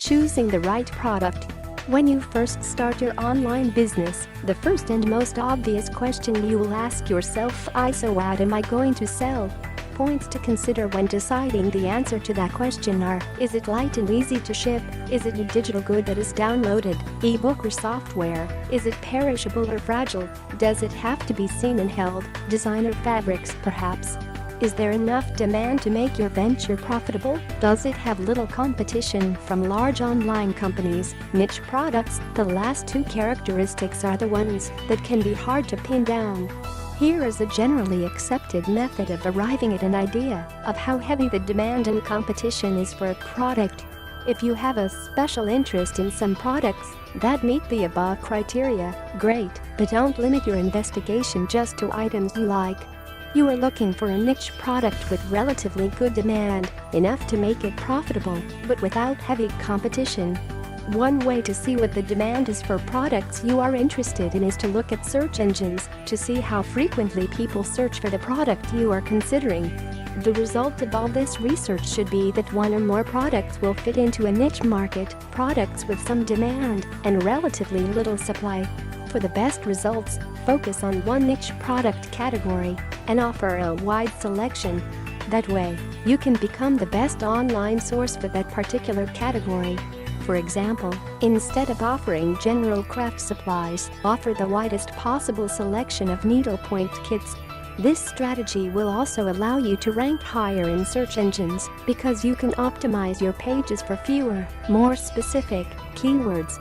Choosing the right product. When you first start your online business, the first and most obvious question you will ask yourself is, so what am I going to sell? Points to consider when deciding the answer to that question are: is it light and easy to ship? Is it a digital good that is downloaded, ebook or software? Is it perishable or fragile? Does it have to be seen and held? Designer fabrics, perhaps? Is there enough demand to make your venture profitable? Does it have little competition from large online companies? Niche products. The last two characteristics are the ones that can be hard to pin down. Here is a generally accepted method of arriving at an idea of how heavy the demand and competition is for a product. If you have a special interest in some products that meet the above criteria, great, but don't limit your investigation just to items you like. You are looking for a niche product with relatively good demand, enough to make it profitable, but without heavy competition. One way to see what the demand is for products you are interested in is to look at search engines to see how frequently people search for the product you are considering. The result of all this research should be that one or more products will fit into a niche market, products with some demand and relatively little supply. For the best results, focus on one niche product category and offer a wide selection. That way, you can become the best online source for that particular category. For example, instead of offering general craft supplies, offer the widest possible selection of needlepoint kits. This strategy will also allow you to rank higher in search engines because you can optimize your pages for fewer, more specific keywords.